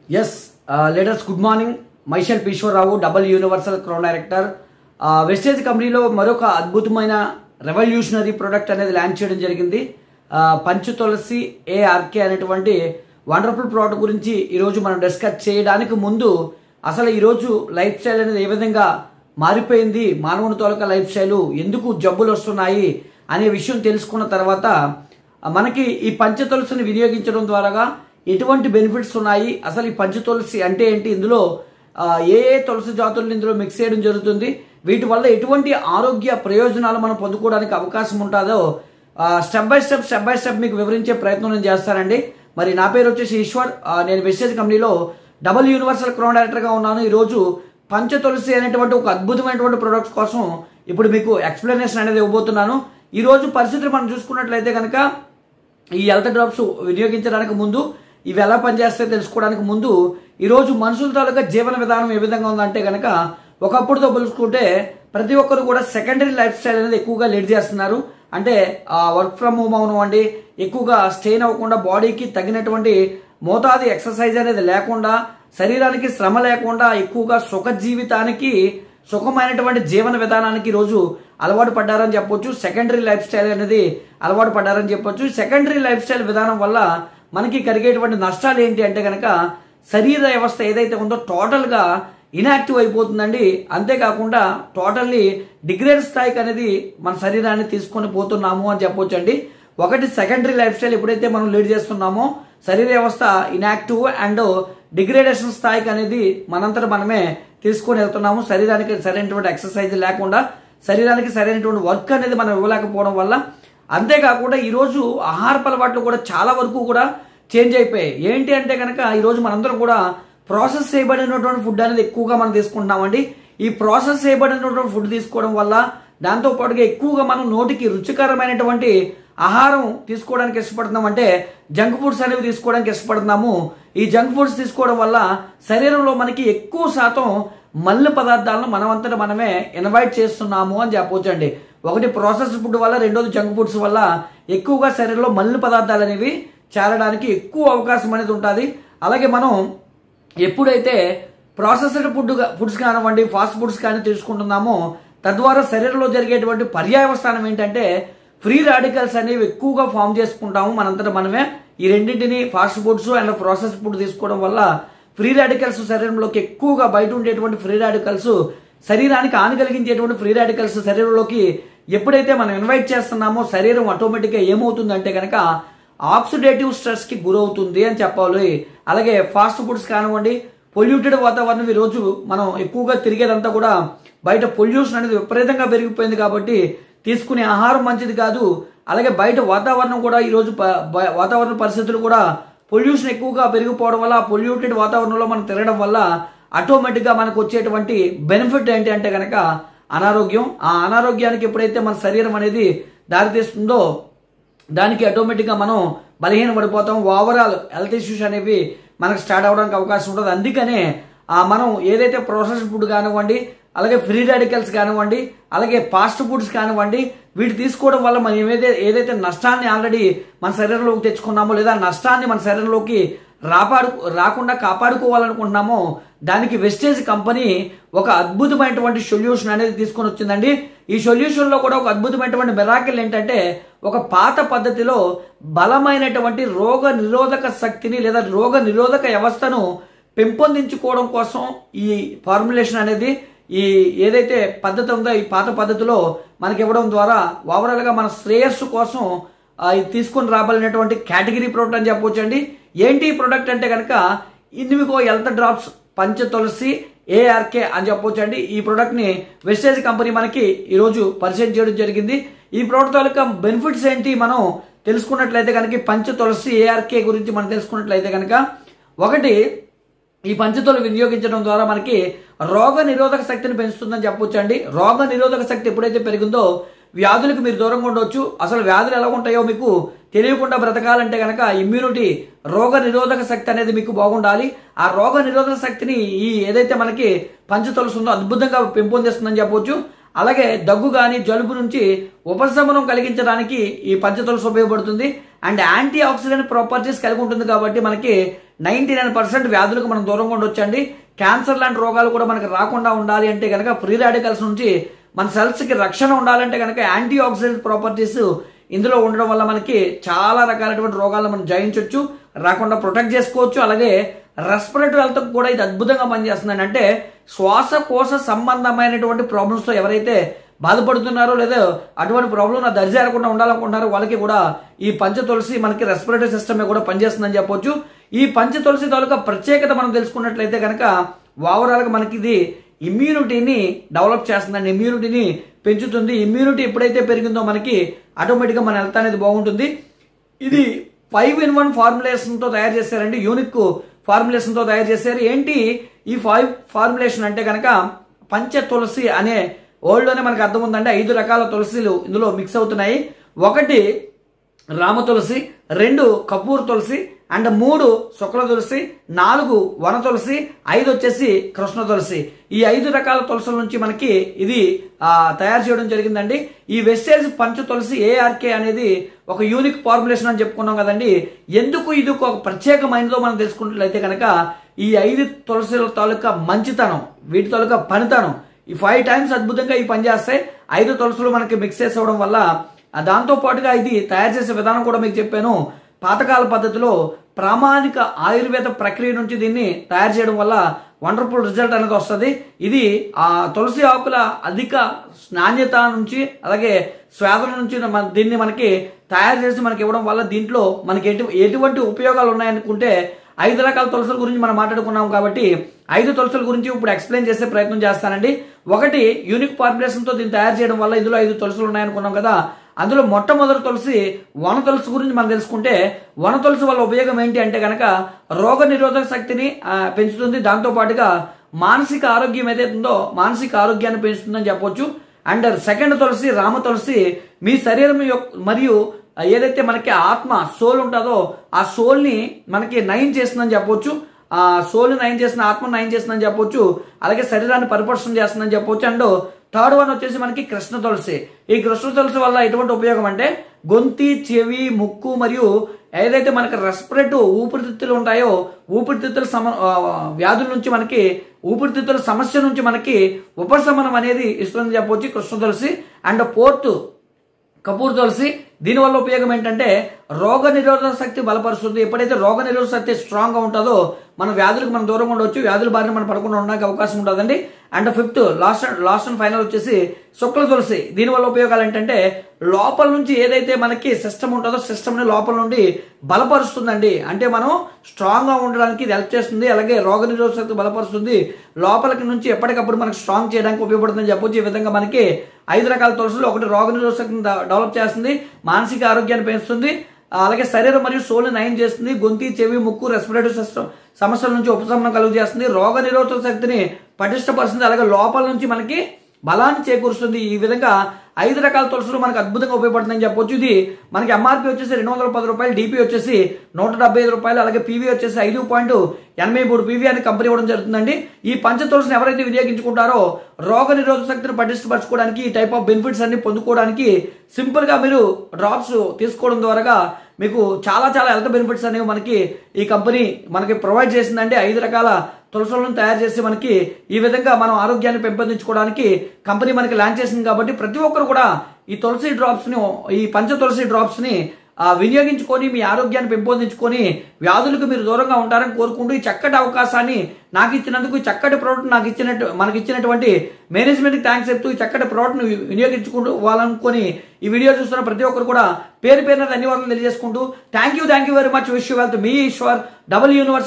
Yes, let us good morning. Myself Ishwar Rao, double universal crown director. Vestige కంపెనీలో మరొక అద్భుతమైన revolutionary product అనేది launch చేయడం జరిగింది. పంచ తులసి ఏఆర్కే అనేటువంటి వండర్ఫుల్ ప్రోడక్ట్ గురించి ఈరోజు మనం డిస్కస్ చేయడానికి ముందు అసలు ఈరోజు లైఫ్ స్టైల్ అనేది ఏ విధంగా మారిపోయింది, మానవుని తోలక లైఫ్ స్టైల్ ఎందుకు జబ్బులు వస్తున్నాయి అనే విషయం తెలుసుకున్న తర్వాత మనకి ఈ పంచ తులసిని వినియోగించడం ద్వారా ఎటువంటి బెనిఫిట్స్ ఉన్నాయి, అసలు ఈ పంచ తులసి అంటే ఏంటి, ఇందులో ఏ ఏ తులసి జాతులను ఇందులో మిక్స్ చేయడం జరుగుతుంది, వీటి వల్ల ఎటువంటి ఆరోగ్య ప్రయోజనాలు మనం పొందుకోవడానికి అవకాశం ఉంటుందో స్టెప్ బై స్టెప్ మీకు వివరించే ప్రయత్నం నేను చేస్తానండి. మరి నా పేరు వచ్చేసి ఈశ్వర్. నేను వెస్టేజ్ కంపెనీలో డబుల్ యూనివర్సల్ క్రౌన్ డైరెక్టర్గా ఉన్నాను. ఈరోజు పంచ తులసి అనేటువంటి ఒక అద్భుతమైనటువంటి ప్రొడక్ట్స్ కోసం ఇప్పుడు మీకు ఎక్స్ప్లెనేషన్ అనేది ఇవ్వబోతున్నాను. ఈ రోజు పరిస్థితులు మనం చూసుకున్నట్లయితే కనుక ఈ హెల్త్ డ్రాప్స్ వినియోగించడానికి ముందు ఇవి ఎలా పనిచేస్తాయో తెలుసుకోవడానికి ముందు ఈరోజు మనుషుల తాలూకా జీవన విధానం ఏ విధంగా ఉందంటే కనుక ఒకప్పుడుతో పోల్చుకుంటే ప్రతి ఒక్కరు కూడా సెకండరీ లైఫ్ స్టైల్ అనేది ఎక్కువగా లీడ్ చేస్తున్నారు. అంటే వర్క్ ఫ్రమ్ హోమ్ అవనివ్వండి, ఎక్కువగా స్ట్రెయిన్ అవ్వకుండా బాడీకి తగినటువంటి మోతాదు ఎక్సర్సైజ్ అనేది లేకుండా, శరీరానికి శ్రమ లేకుండా ఎక్కువగా సుఖ జీవితానికి సుఖమైనటువంటి జీవన విధానానికి ఈరోజు అలవాటు పడ్డారని చెప్పొచ్చు. సెకండరీ లైఫ్ స్టైల్ అనేది అలవాటు పడ్డారని చెప్పొచ్చు. సెకండరీ లైఫ్ స్టైల్ విధానం వల్ల మనకి కలిగేటువంటి నష్టాలు ఏంటి అంటే కనుక శరీర వ్యవస్థ ఏదైతే ఉందో టోటల్ గా ఇన్యాక్టివ్ అయిపోతుందండి. అంతేకాకుండా టోటల్లీ డిగ్రేడ్ స్థాయికి అనేది మన శరీరాన్ని తీసుకొని పోతున్నాము అని చెప్పొచ్చు అండి. ఒకటి సెకండరీ లైఫ్ స్టైల్ ఎప్పుడైతే మనం లీడ్ చేస్తున్నామో శరీర వ్యవస్థ ఇన్యాక్టివ్ అండ్ డిగ్రేడేషన్ స్థాయికి అనేది మనంతట మనమే తీసుకొని వెళ్తున్నాము. శరీరానికి సరైనటువంటి ఎక్సర్సైజ్ లేకుండా, శరీరానికి సరైనటువంటి వర్క్ అనేది మనం ఇవ్వలేకపోవడం వల్ల. అంతేకాకుండా ఈరోజు ఆహారపు అలవాట్లు కూడా చాలా వరకు కూడా చేంజ్ అయిపోయాయి. ఏంటి అంటే కనుక ఈరోజు మనందరం కూడా ప్రాసెస్ చేయబడినటువంటి ఫుడ్ అనేది ఎక్కువగా మనం తీసుకుంటున్నామండి. ఈ ప్రాసెస్ చేయబడినటువంటి ఫుడ్ తీసుకోవడం వల్ల దాంతో పాటుగా ఎక్కువగా మనం నోటికి రుచికరమైనటువంటి ఆహారం తీసుకోవడానికి ఇష్టపడుతున్నాం, అంటే జంక్ ఫుడ్స్ అనేవి తీసుకోవడానికి ఇష్టపడుతున్నాము. ఈ జంక్ ఫుడ్స్ తీసుకోవడం వల్ల శరీరంలో మనకి ఎక్కువ శాతం మలిన పదార్థాలను మనమంతటా మనమే ఇన్వైట్ చేస్తున్నాము అని చెప్పవచ్చు అండి. ఒకటి ప్రాసెస్ ఫుడ్ వల్ల, రెండోది జంక్ ఫుడ్స్ వల్ల ఎక్కువగా శరీరంలో మలిన పదార్థాలు అనేవి చేరడానికి ఎక్కువ అవకాశం అనేది ఉంటుంది. అలాగే మనం ఎప్పుడైతే ప్రాసెస్డ్ ఫుడ్స్ కానివ్వండి, ఫాస్ట్ ఫుడ్స్ కానీ తీసుకుంటున్నామో తద్వారా శరీరంలో జరిగేటువంటి పర్యావస్థానం ఏంటంటే ఫ్రీ రాడికల్స్ అనేవి ఎక్కువగా ఫామ్ చేసుకుంటాము మనంతటా మనమే. ఈ రెండింటిని fast foods and process food తీసుకోవడం వల్ల ఫ్రీ రాడికల్స్ శరీరంలోకి ఎక్కువగా బయట ఉండేటువంటి ఫ్రీ రాడికల్స్, శరీరానికి హాని కలిగించేటువంటి ఫ్రీ రాడికల్స్ శరీరంలోకి ఎప్పుడైతే మనం ఇన్వైట్ చేస్తున్నామో శరీరం ఆటోమేటిక్గా ఏమవుతుందంటే కనుక ఆక్సిడేటివ్ స్ట్రెస్ కి గురవుతుంది అని చెప్పాలి. అలాగే ఫాస్ట్ ఫుడ్స్ కానివ్వండి, పొల్యూటెడ్ వాతావరణం ఈరోజు మనం ఎక్కువగా తిరిగేదంతా కూడా బయట పొల్యూషన్ అనేది విపరీతంగా పెరిగిపోయింది కాబట్టి తీసుకునే ఆహారం మంచిది కాదు. అలాగే బయట వాతావరణం కూడా ఈరోజు వాతావరణ పరిస్థితులు కూడా పొల్యూషన్ ఎక్కువగా పెరిగిపోవడం వల్ల, పొల్యూటెడ్ వాతావరణంలో మనం తిరగడం వల్ల ఆటోమేటిక్గా మనకు వచ్చేటువంటి బెనిఫిట్ ఏంటి అంటే కనుక అనారోగ్యం. ఆ అనారోగ్యానికి ఎప్పుడైతే మన శరీరం అనేది దారితీస్తుందో దానికి ఆటోమేటిక్గా మనం బలహీన పడిపోతాం. ఓవరాల్ హెల్త్ ఇష్యూస్ అనేవి మనకు స్టార్ట్ అవడానికి అవకాశం ఉంటుంది. అందుకనే మనం ఏదైతే ప్రాసెస్డ్ ఫుడ్ కానివ్వండి, అలాగే ఫ్రీ రాడికల్స్ కానివ్వండి, అలాగే ఫాస్ట్ ఫుడ్స్ కానివ్వండి, వీటి తీసుకోవడం వల్ల మనం ఏదైతే నష్టాన్ని ఆల్రెడీ మన శరీరంలోకి తెచ్చుకున్నామో, లేదా నష్టాన్ని మన శరీరంలోకి రాకుండా కాపాడుకోవాలనుకుంటున్నామో దానికి వెస్టేజ్ కంపెనీ ఒక అద్భుతమైనటువంటి సొల్యూషన్ అనేది తీసుకొని వచ్చిందండి. ఈ సొల్యూషన్ లో కూడా ఒక అద్భుతమైనటువంటి మిరాకిల్ ఏంటంటే ఒక పాత పద్ధతిలో బలమైనటువంటి రోగ నిరోధక శక్తిని లేదా రోగ నిరోధక వ్యవస్థను పెంపొందించుకోవడం కోసం ఈ ఫార్ములేషన్ అనేది, ఈ ఏదైతే పద్ధతి ఉందో ఈ పాత పద్ధతిలో మనకి ఇవ్వడం ద్వారా ఓవరాల్ గా మన శ్రేయస్సు కోసం ఇది తీసుకుని రాబడినటువంటి కేటగిరీ ప్రోడక్ట్ అని చెప్పవచ్చు అండి. ఏంటి ఈ ప్రోడక్ట్ అంటే కనుక ఇండివిగో హెల్త్ డ్రాప్స్ పంచ తులసి ఏఆర్కే అని చెప్పవచ్చు అండి. ఈ ప్రోడక్ట్ ని వెస్టేజ్ కంపెనీ మనకి ఈరోజు పరిచయం చేయడం జరిగింది. ఈ ప్రోడక్ట్ యొక్క బెనిఫిట్స్ ఏంటి మనం తెలుసుకున్నట్లయితే కనుక పంచ తులసి ఏఆర్కే గురించి మనం తెలుసుకున్నట్లయితే కనుక ఒకటి, ఈ పంచతులు వినియోగించడం ద్వారా మనకి రోగ నిరోధక శక్తిని పెంచుతుందని చెప్పొచ్చు అండి. రోగ నిరోధక శక్తి ఎప్పుడైతే పెరిగిందో వ్యాధులకు మీరు దూరంగా ఉండవచ్చు. అసలు వ్యాధులు ఎలా ఉంటాయో మీకు తెలియకుండా బ్రతకాలంటే కనుక ఇమ్యూనిటీ, రోగ నిరోధక శక్తి అనేది మీకు బాగుండాలి. ఆ రోగ నిరోధక శక్తిని ఈ ఏదైతే మనకి పంచతులసి ఉందో అద్భుతంగా పెంపొందిస్తుందని చెప్పొచ్చు. అలాగే దగ్గు కానీ జలుబు నుంచి ఉపశమనం కలిగించడానికి ఈ పంచతులసి ఉపయోగపడుతుంది. అండ్ యాంటీ ఆక్సిడెంట్ ప్రాపర్టీస్ కలిగి ఉంటుంది కాబట్టి మనకి 99% వ్యాధులకు మనం దూరంగా ఉండొచ్చండి. క్యాన్సర్ లాంటి రోగాలు కూడా మనకి రాకుండా ఉండాలి అంటే కనుక, ఫ్రీ రాడికల్స్ నుంచి మన సెల్స్ కి రక్షణ ఉండాలంటే కనుక యాంటీ ఆక్సిడెంట్ ప్రాపర్టీస్ ఇందులో ఉండడం వల్ల మనకి చాలా రకాలైనటువంటి రోగాలను మనం జయించవచ్చు, రాకుండా ప్రొటెక్ట్ చేసుకోవచ్చు. అలాగే రెస్పిరేటరీ హెల్త్ కూడా ఇది అద్భుతంగా పనిచేస్తుందండి. అంటే శ్వాసకోశ సంబంధమైనటువంటి ప్రాబ్లమ్స్ తో ఎవరైతే బాధపడుతున్నారో లేదా అటువంటి ప్రాబ్లం నా దరిజారకుండా ఉండాలనుకుంటున్నారో వాళ్ళకి కూడా ఈ పంచతులసి మనకి రెస్పిరేటరీ సిస్టమ్ కూడా పనిచేస్తుందని చెప్పొచ్చు. ఈ పంచతులసి తాలూకా ప్రత్యేకత మనం తెలుసుకున్నట్లయితే కనుక ఓవరాల్ గా మనకి ఇది ఇమ్యూనిటీని డెవలప్ చేస్తుందండి, ఇమ్యూనిటీని పెంచుతుంది. ఇమ్యూనిటీ ఎప్పుడైతే పెరిగిందో మనకి ఆటోమేటిక్ గా మన హెల్త్ అనేది బాగుంటుంది. ఇది 5-in-1 ఫార్ములేషన్ తో తయారు చేశారండి, యూనిక్ ఫార్ములేషన్ తో తయారు చేశారు. ఏంటి ఈ 5 ఫార్ములేషన్ అంటే కనుక పంచతులసి అనే వర్డ్ లోనే మనకు అర్థం ఉందండి. 5 రకాల తులసిలు ఇందులో మిక్స్ అవుతున్నాయి. 1 రామ తులసి, 2 కపూర్ తులసి, అండ్ 3 శుక్ల తులసి, 4 వన తులసి, 5 వచ్చేసి కృష్ణ తులసి. ఈ 5 రకాల తులసుల నుంచి మనకి ఇది తయారు చేయడం జరిగిందండి. ఈ వెస్టేజ్ పంచ తులసి ARK అనేది ఒక యూనిక్ ఫార్ములేషన్ అని చెప్పుకున్నాం కదండి. ఎందుకు ఇది ఒక ప్రత్యేకమైనదో మనం తెలుసుకున్నట్లయితే కనుక ఈ 5 తులసిల తాలూకా మంచితనం, వీటి తాలూకా పనితనం ఈ 5 టైమ్స్ అద్భుతంగా ఈ పని చేస్తాయి. 5 తులసులు మనకి మిక్స్ చేసుకోవడం వల్ల, దాంతో పాటుగా ఇది తయారు చేసే విధానం కూడా మీకు చెప్పాను. పాతకాల పద్ధతిలో ప్రామాణిక ఆయుర్వేద ప్రక్రియ నుంచి దీన్ని తయారు చేయడం వల్ల వండర్ఫుల్ రిజల్ట్ అనేది వస్తుంది. ఇది ఆ తులసి ఆకుల అధిక నాణ్యత నుంచి అలాగే స్వాదం నుంచి దీన్ని మనకి తయారు చేసి మనకి ఇవ్వడం వల్ల దీంట్లో మనకి ఎటువంటి ఉపయోగాలు ఉన్నాయనుకుంటే 5 రకాల తులసుల గురించి మనం మాట్లాడుకున్నాం కాబట్టి 5 తులసుల గురించి ఇప్పుడు ఎక్స్ప్లెయిన్ చేసే ప్రయత్నం చేస్తానండి. 1 యూనిక్ ఫార్ములేషన్ తో దీన్ని తయారు చేయడం వల్ల ఇందులో 5 తులసులు ఉన్నాయనుకున్నాం కదా. అందులో మొట్టమొదటి తులసి వన తులసి గురించి మనం తెలుసుకుంటే, వన తులసి వల్ల ఉపయోగం ఏంటి అంటే కనుక రోగ నిరోధక శక్తిని పెంచుతుంది. దాంతో పాటుగా మానసిక ఆరోగ్యం ఏదైతే ఉందో మానసిక ఆరోగ్యాన్ని పెంచుతుందని చెప్పొచ్చు. అండ్ 2 తులసి రామ తులసి మీ శరీరం మరియు ఏదైతే మనకి ఆత్మ సోల్ ఉంటుందో ఆ సోల్ ని మనకి నయం చేస్తుందని చెప్పొచ్చు. ఆ సోల్ ని నయం చేసిన, ఆత్మ నయం చేస్తుందని చెప్పొచ్చు. అలాగే శరీరాన్ని పరిపోషణ చేస్తుందని చెప్పొచ్చు. అండ్ 3rd వన్ వచ్చేసి మనకి కృష్ణ తులసి. ఈ కృష్ణ తులసి వల్ల ఎటువంటి ఉపయోగం అంటే గొంతి, చెవి, ముక్కు మరియు ఏదైతే మనకి రెస్పిరేటరీ ఊపిరితిత్తులు ఉంటాయో ఊపిరితిత్తుల వ్యాధుల నుంచి మనకి ఊపిరితిత్తుల సమస్య నుంచి మనకి ఉపశమనం అనేది ఇస్తుందని చెప్పొచ్చు కృష్ణ తులసి. అండ్ 4th కపూర్ తులసి. దీనివల్ల ఉపయోగం ఏంటంటే రోగ నిరోధక శక్తి బలపరుస్తుంది. ఎప్పుడైతే రోగ నిరోధక శక్తి స్ట్రాంగ్ గా ఉంటుందో మన వ్యాధులకు మనం దూరంగా ఉండవచ్చు, వ్యాధుల బారిన మనం పడకుండా ఉండడానికి అవకాశం ఉంటుందండి. And 5th last and final వచ్చేసి శుక్ల తులసి. దీనివల్ల ఉపయోగాలు ఏంటంటే లోపల నుంచి ఏదైతే మనకి సిస్టమ్ ఉంటుందో సిస్టమ్ ని లోపల నుండి బలపరుస్తుందండి. అంటే మనం స్ట్రాంగ్ గా ఉండడానికి ఇది హెల్ప్ చేస్తుంది. అలాగే రోగ నిరోధక శక్తి బలపరుస్తుంది, లోపలికి నుంచి ఎప్పటికప్పుడు మనకి స్ట్రాంగ్ చేయడానికి ఉపయోగపడుతుందని చెప్పొచ్చు. ఈ విధంగా మనకి 5 రకాల తులసులు. 1 రోగ నిరోధక శక్తిని డెవలప్ చేస్తుంది, మానసిక ఆరోగ్యాన్ని పెంచుతుంది, అలాగే శరీరం మరియు సోల్ ని నయం చేస్తుంది, గొంతి, చెవి, ముక్కు, రెస్పిరేటరీ సిస్టమ్ సమస్యల నుంచి ఉపశమనం కలుగు చేస్తుంది, రోగ నిరోధక శక్తిని పటిష్టపరుస్తుంది, అలాగే లోపల నుంచి మనకి బలాన్ని చేకూరుస్తుంది. ఈ విధంగా 5 రకాల తులసులు మనకు అద్భుతంగా ఉపయోగపడుతుందని చెప్పొచ్చు. ఇది మనకి MRP వచ్చేసి 210 రూపాయలు, DP వచ్చేసి 175 రూపాయలు, అలాగే PV వచ్చేసి 5.83 PV అని కంపెనీ ఇవ్వడం జరుగుతుందండి. ఈ పంచ తులసిని ఎవరైతే వినియోగించుకుంటారో రోగ నిరోధక శక్తిని పటిష్టపరచుకోవడానికి, ఈ టైప్ ఆఫ్ బెనిఫిట్స్ అన్ని పొందుకోవడానికి సింపుల్ గా మీరు డ్రాప్స్ తీసుకోవడం ద్వారా మీకు చాలా హెల్త్ బెనిఫిట్స్ అనేవి మనకి ఈ కంపెనీ మనకి ప్రొవైడ్ చేసిందండి. 5 రకాల తులసులను తయారు చేసి మనకి ఈ విధంగా మనం ఆరోగ్యాన్ని పెంపొందించుకోవడానికి కంపెనీ మనకి లాంచ్ చేసింది. కాబట్టి ప్రతి ఒక్కరు కూడా ఈ తులసి డ్రాప్స్ ని, ఈ పంచ తులసి డ్రాప్స్ ని వినియోగించుకొని మీ ఆరోగ్యాన్ని పెంపొందించుకొని వ్యాధులకు మీరు దూరంగా ఉంటారని కోరుకుంటూ ఈ చక్కటి అవకాశాన్ని నాకు ఇచ్చినందుకు, ఈ చక్కటి ప్రోడక్ట్ మనకి ఇచ్చినటువంటి మేనేజ్మెంట్ కి థ్యాంక్స్ చెప్తూ ఈ చక్కటి ప్రోడక్ట్ ను వినియోగించుకోవాలనుకొని ఈ వీడియో చూస్తున్న ప్రతి ఒక్కరు కూడా పేరు పేరున ధన్యవాదాలు తెలియజేసుకుంటూ thank you very much. Wish you wealth. మీ ఈశ్వర్, డబుల్ యూనివర్స్.